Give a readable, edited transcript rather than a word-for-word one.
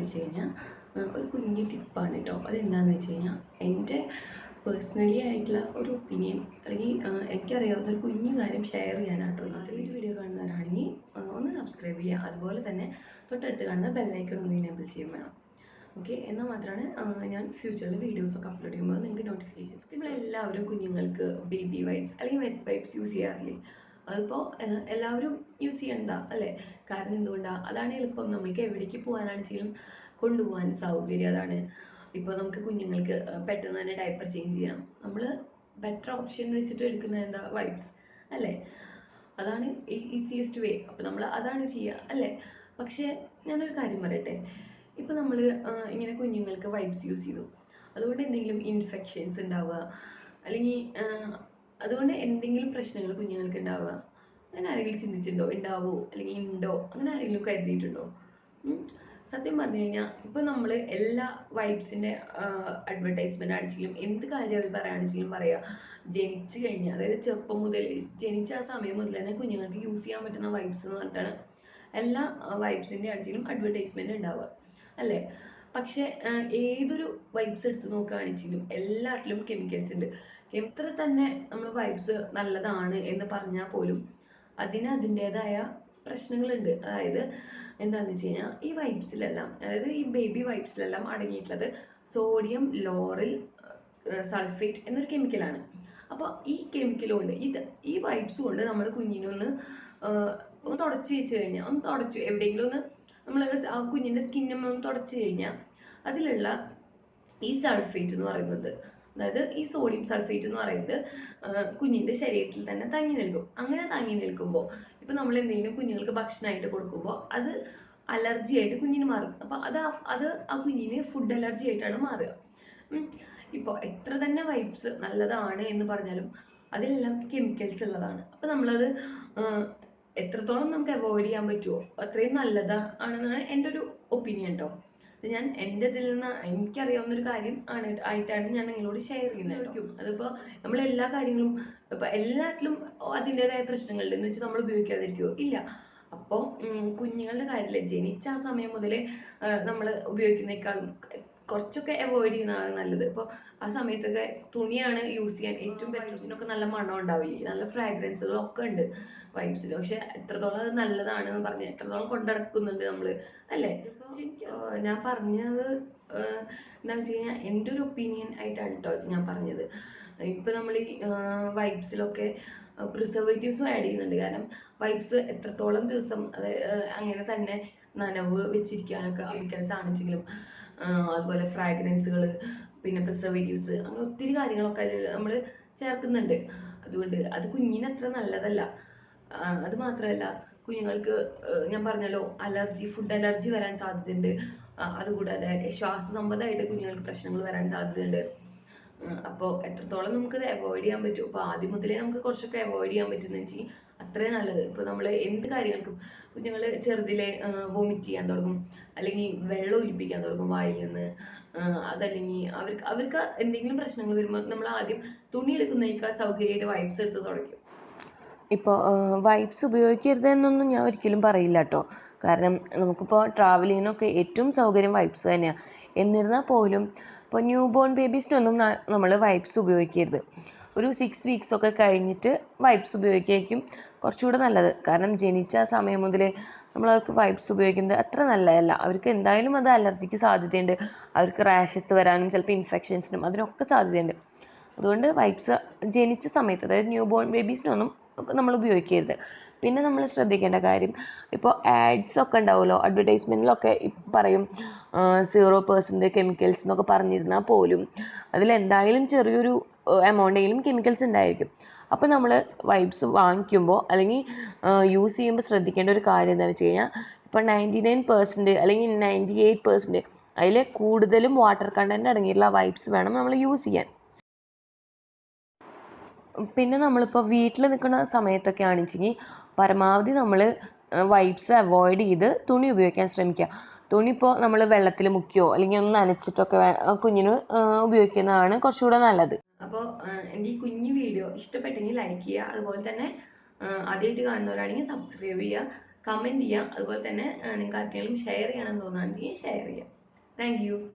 വെച്ച് കഴിഞ്ഞാൽ ഒരു കുഞ്ഞു ടിപ്പാണ് കേട്ടോ. അതെന്താണെന്ന് വെച്ച് കഴിഞ്ഞാൽ എൻ്റെ പേഴ്സണലി ആയിട്ടുള്ള ഒരു ഒപ്പീനിയൻ അല്ലെങ്കിൽ എനിക്കറിയാവുന്ന ഒരു കുഞ്ഞു കാര്യം ഷെയർ ചെയ്യാനാട്ടോ. ഈ വീഡിയോ കാണുന്നവരാണെങ്കിൽ ഒന്ന് സബ്സ്ക്രൈബ് ചെയ്യുക. അതുപോലെ തന്നെ തൊട്ടടുത്ത് കാണുന്ന ബെല്ലൈക്കൺ ഒന്ന് എനേബിൾ ചെയ്യും വേണം. ഓക്കെ, എന്നാൽ മാത്രമാണ് ഞാൻ ഫ്യൂച്ചറിൽ വീഡിയോസൊക്കെ അപ്ലോഡ് ചെയ്യുമ്പോൾ നിങ്ങൾക്ക് നോട്ടിഫിക്കേഷൻസ്. നമ്മളെല്ലാവരും കുഞ്ഞുങ്ങൾക്ക് ബേബി വൈപ്സ് അല്ലെങ്കിൽ വെറ്റ് വൈപ്സ് യൂസ് ചെയ്യാറില്ലേ? അതിപ്പോൾ എല്ലാവരും യൂസ് ചെയ്യണ്ട അല്ലേ? കാരണം എന്തുകൊണ്ടാണ്? അതാണ് എളുപ്പം. നമ്മൾക്ക് എവിടേക്ക് പോകാനാണെങ്കിലും കൊണ്ടുപോകാൻ സൗകര്യം അതാണ്. ഇപ്പോൾ നമുക്ക് കുഞ്ഞുങ്ങൾക്ക് പെട്ടെന്ന് തന്നെ ഡയപ്പർ ചേഞ്ച് ചെയ്യണം. നമ്മൾ ബെറ്റർ ഓപ്ഷൻ വെച്ചിട്ട് എടുക്കുന്നത് എന്താ? വൈപ്സ് അല്ലേ? അതാണ് ഈസിയസ്റ്റ് വേ. അപ്പോൾ നമ്മൾ അതാണ് ചെയ്യുക അല്ലേ? പക്ഷേ ഞാനൊരു കാര്യം പറയട്ടെ. ഇപ്പോൾ നമ്മൾ ഇങ്ങനെ കുഞ്ഞുങ്ങൾക്ക് വൈപ്സ് യൂസ് ചെയ്തു, അതുകൊണ്ട് എന്തെങ്കിലും ഇൻഫെക്ഷൻസ് ഉണ്ടാവുക അല്ലെങ്കിൽ അതുകൊണ്ട് എന്തെങ്കിലും പ്രശ്നങ്ങൾ കുഞ്ഞുങ്ങൾക്ക് ഉണ്ടാവുക, അങ്ങനെ ആരെങ്കിലും ചിന്തിച്ചിട്ടുണ്ടോ? ഉണ്ടാവോ അല്ലെങ്കിൽ ഉണ്ടോ? അങ്ങനെ ആരെങ്കിലും കരുതിയിട്ടുണ്ടോ? സത്യം പറഞ്ഞു കഴിഞ്ഞാൽ ഇപ്പൊ നമ്മൾ എല്ലാ വൈബ്സിന്റെ അഡ്വർടൈസ്മെന്റ് ആണെങ്കിലും എന്ത് കാര്യം അവർ പറയുകയാണെങ്കിലും പറയാ, ജനിച്ചു കഴിഞ്ഞാൽ അതായത് ചെറുപ്പം മുതൽ ജനിച്ച ആ സമയം മുതൽ തന്നെ കുഞ്ഞുങ്ങൾക്ക് യൂസ് ചെയ്യാൻ പറ്റുന്ന വൈബ്സ് എന്ന് പറഞ്ഞിട്ടാണ് എല്ലാ വൈബ്സിന്റെ ആണെങ്കിലും അഡ്വർടൈസ്മെന്റ് ഉണ്ടാവുക അല്ലേ? പക്ഷെ ഏതൊരു വൈബ്സ് എടുത്ത് നോക്കുകയാണെങ്കിലും എല്ലാത്തിലും കെമിക്കൽസ് ഉണ്ട്. എത്ര തന്നെ നമ്മൾ വൈബ്സ് നല്ലതാണ് എന്ന് പറഞ്ഞാൽ പോലും അതിന് അതിൻ്റെതായ പ്രശ്നങ്ങളുണ്ട്. അതായത് എന്താണെന്ന് വെച്ച് കഴിഞ്ഞാൽ ഈ വൈബ്സിലെല്ലാം, അതായത് ഈ ബേബി വൈബ്സിലെല്ലാം അടങ്ങിയിട്ടുള്ളത് സോഡിയം ലോറിൽ സൾഫേറ്റ് എന്നൊരു കെമിക്കലാണ്. അപ്പോൾ ഈ കെമിക്കൽ കൊണ്ട് ഈ വൈബ്സ് കൊണ്ട് നമ്മൾ കുഞ്ഞിനൊന്ന് തുടച്ച് വെച്ച് കഴിഞ്ഞാൽ, ഒന്ന് തുടച്ചു എവിടെയെങ്കിലും ഒന്ന് നമ്മൾ ആ കുഞ്ഞിന്റെ സ്കിന്നൊന്ന് തുടച്ചു കഴിഞ്ഞാൽ അതിലുള്ള ഈ സൾഫേറ്റ് എന്ന് പറയുന്നത്, അതായത് ഈ സോഡിയം സൾഫേറ്റ് എന്ന് പറയുന്നത് കുഞ്ഞിന്റെ ശരീരത്തിൽ തന്നെ തങ്ങി നിൽക്കും. അങ്ങനെ തങ്ങി നിൽക്കുമ്പോൾ ഇപ്പൊ നമ്മൾ എന്തെങ്കിലും കുഞ്ഞുങ്ങൾക്ക് ഭക്ഷണമായിട്ട് കൊടുക്കുമ്പോൾ അത് അലർജി ആയിട്ട് കുഞ്ഞിന് മാറും. അപ്പൊ അത് ആ കുഞ്ഞിന് ഫുഡ് അലർജി ആയിട്ടാണ് മാറുക. ഇപ്പൊ എത്ര തന്നെ വൈബ്സ് നല്ലതാണ് എന്ന് പറഞ്ഞാലും അതിലെല്ലാം കെമിക്കൽസ് ഉള്ളതാണ്. അപ്പൊ നമ്മളത് എത്രത്തോളം നമുക്ക് അവോയ്ഡ് ചെയ്യാൻ പറ്റുമോ അത്രയും നല്ലതാണെന്നാണ് എൻ്റെ ഒരു ഒപ്പീനിയൻ കേട്ടോ. ഞാൻ എൻ്റെ ഇതിൽ നിന്ന് എനിക്കറിയാവുന്ന ഒരു കാര്യം ആയിട്ടാണ് ഞാൻ നിങ്ങളോട് ഷെയർ ചെയ്യുന്നത്. അതിപ്പോ നമ്മൾ എല്ലാ കാര്യങ്ങളും ഇപ്പൊ എല്ലാത്തിലും അതിൻ്റെതായ പ്രശ്നങ്ങളുണ്ട് എന്ന് വെച്ചാൽ നമ്മൾ ഉപയോഗിക്കാതിരിക്കുമോ? ഇല്ല. അപ്പോൾ കുഞ്ഞുങ്ങളുടെ കാര്യത്തില് ജനിച്ച ആ സമയം മുതലേ നമ്മൾ ഉപയോഗിക്കുന്നേക്കാളും കുറച്ചൊക്കെ അവോയ്ഡ് ചെയ്യുന്നതാണ് നല്ലത്. ഇപ്പോൾ ആ സമയത്തൊക്കെ തുണിയാണ് യൂസ് ചെയ്യാൻ ഏറ്റവും ബെറ്റർ. നല്ല മണം ഉണ്ടാവില്ലേ, നല്ല ഫ്രാഗ്രൻസുകളും ഒക്കെ ഉണ്ട് വൈബ്സിൽ. പക്ഷെ എത്രത്തോളം അത് നല്ലതാണെന്ന് പറഞ്ഞാൽ എത്രത്തോളം കൊണ്ടുനടക്കുന്നുണ്ട് നമ്മള് അല്ലേ? ഞാൻ പറഞ്ഞത് എന്താണെന്ന് വെച്ച് കഴിഞ്ഞാൽ എൻ്റെ ഒരു ഒപ്പീനിയൻ ആയിട്ടാണ് കേട്ടോ ഞാൻ പറഞ്ഞത്. ഇപ്പൊ നമ്മൾ ഈ വൈബ്സിലൊക്കെ പ്രിസർവേറ്റീവ്സും ആഡ് ചെയ്യുന്നുണ്ട്. കാരണം വൈബ്സ് എത്രത്തോളം ദിവസം അങ്ങനെ തന്നെ നനവ് വെച്ചിരിക്കാനൊക്കെ കെമിക്കൽസ് ആണെങ്കിലും അതുപോലെ ഫ്രാഗ്രൻസുകൾ, പിന്നെ പ്രിസർവേറ്റീവ്സ്, അങ്ങനെ ഒത്തിരി കാര്യങ്ങളൊക്കെ അതിൽ നമ്മൾ ചേർക്കുന്നുണ്ട്. അതുകൊണ്ട് അത് കുഞ്ഞിന് അത്ര നല്ലതല്ല. അത് മാത്രമല്ല കുഞ്ഞുങ്ങൾക്ക് ഞാൻ പറഞ്ഞല്ലോ അലർജി, ഫുഡ് അലർജി വരാൻ സാധ്യതയുണ്ട്. അതുകൂടാതെ ശ്വാസസംബന്ധമായിട്ട് കുഞ്ഞുങ്ങൾക്ക് പ്രശ്നങ്ങൾ വരാൻ സാധ്യതയുണ്ട്. അപ്പോൾ എത്രത്തോളം നമുക്കത് അവോയ്ഡ് ചെയ്യാൻ പറ്റും, അപ്പൊ ആദ്യം മുതലേ നമുക്ക് കുറച്ചൊക്കെ അവോയ്ഡ് ചെയ്യാൻ പറ്റുന്ന വെച്ചാൽ അത്രയും നല്ലത്. ഇപ്പൊ നമ്മൾ എന്ത് കാര്യങ്ങൾക്കും കുഞ്ഞുങ്ങൾ ചെറുതിലെ വോമിറ്റ് ചെയ്യാൻ തുടങ്ങും, അല്ലെങ്കിൽ വെള്ളം ഒലിപ്പിക്കാൻ തുടങ്ങും വായിൽ നിന്ന്, അതല്ലെങ്കിൽ അവർക്ക് എന്തെങ്കിലും പ്രശ്നങ്ങൾ വരുമ്പോൾ നമ്മൾ ആദ്യം തുണി എടുക്കുന്നതിനേക്കാൾ സൗകര്യമായിട്ട് വൈപ്സ് എടുത്ത് തുടയ്ക്കും. ഇപ്പോൾ വൈപ്സ് ഉപയോഗിക്കരുത് എന്നൊന്നും ഞാൻ ഒരിക്കലും പറയില്ല കേട്ടോ. കാരണം നമുക്കിപ്പോൾ ട്രാവലിങ്ങിനൊക്കെ ഏറ്റവും സൗകര്യം വൈപ്സ് തന്നെയാണ്. എന്നിരുന്നാൽ പോലും ഇപ്പോൾ ന്യൂ ബോൺ ബേബീസിനൊന്നും നമ്മൾ വൈപ്സ് ഉപയോഗിക്കരുത്. ഒരു 6 weeks ഒക്കെ കഴിഞ്ഞിട്ട് വൈപ്സ് ഉപയോഗിക്കുകയായിരിക്കും കുറച്ചുകൂടെ നല്ലത്. കാരണം ജനിച്ച ആ സമയം മുതൽ നമ്മളവർക്ക് വൈപ്സ് ഉപയോഗിക്കുന്നത് അത്ര നല്ലതല്ല. അവർക്ക് എന്തായാലും അത് അലർജിക്ക് സാധ്യതയുണ്ട്. അവർക്ക് റാഷസ് വരാനും ചിലപ്പോൾ ഇൻഫെക്ഷൻസിനും അതിനൊക്കെ സാധ്യതയുണ്ട്. അതുകൊണ്ട് വൈപ്സ് ജനിച്ച സമയത്ത്, അതായത് ന്യൂ ബോൺ ബേബീസിനൊന്നും നമ്മൾ ഉപയോഗിക്കരുത്. പിന്നെ നമ്മൾ ശ്രദ്ധിക്കേണ്ട കാര്യം, ഇപ്പോൾ ആഡ്സ് ഒക്കെ ഉണ്ടാവുമല്ലോ, അഡ്വർടൈസ്മെൻറ്റിലൊക്കെ പറയും 0% കെമിക്കൽസ് എന്നൊക്കെ പറഞ്ഞിരുന്നാൽ പോലും അതിലെന്തായാലും ചെറിയൊരു എമൗണ്ടെങ്കിലും കെമിക്കൽസ് ഉണ്ടായിരിക്കും. അപ്പോൾ നമ്മൾ വൈപ്സ് വാങ്ങിക്കുമ്പോൾ അല്ലെങ്കിൽ യൂസ് ചെയ്യുമ്പോൾ ശ്രദ്ധിക്കേണ്ട ഒരു കാര്യം എന്താണെന്ന് വെച്ച് കഴിഞ്ഞാൽ, ഇപ്പോൾ 99% അല്ലെങ്കിൽ 98% അതിൽ കൂടുതലും വാട്ടർ കണ്ടൻറ്റ് അടങ്ങിയിട്ടുള്ള വൈപ്സ് വേണം നമ്മൾ യൂസ് ചെയ്യാൻ. പിന്നെ നമ്മളിപ്പോൾ വീട്ടിൽ നിൽക്കുന്ന സമയത്തൊക്കെ ആണെന്നുവെച്ചെങ്കിൽ പരമാവധി നമ്മൾ വൈപ്സ് അവോയ്ഡ് ചെയ്ത് തുണി ഉപയോഗിക്കാൻ ശ്രമിക്കുക. തുണി ഇപ്പോൾ നമ്മൾ വെള്ളത്തിൽ മുക്കിയോ അല്ലെങ്കിൽ ഒന്ന് നനച്ചിട്ടൊക്കെ കുഞ്ഞിന് ഉപയോഗിക്കുന്നതാണ് കുറച്ചുകൂടെ നല്ലത്. അപ്പോൾ എൻ്റെ ഈ കുഞ്ഞു വീഡിയോ ഇഷ്ടപ്പെട്ടെങ്കിൽ ലൈക്ക് ചെയ്യുക. അതുപോലെ തന്നെ ആദ്യമായിട്ട് കാണുന്നവരാണെങ്കിൽ സബ്സ്ക്രൈബ് ചെയ്യുക. കമൻറ്റ് ചെയ്യാം. അതുപോലെ തന്നെ നിങ്ങൾക്ക് ആർക്കെങ്കിലും ഷെയർ ചെയ്യണം തോന്നുകയാണെങ്കിൽ ഷെയർ ചെയ്യാം. Thank you.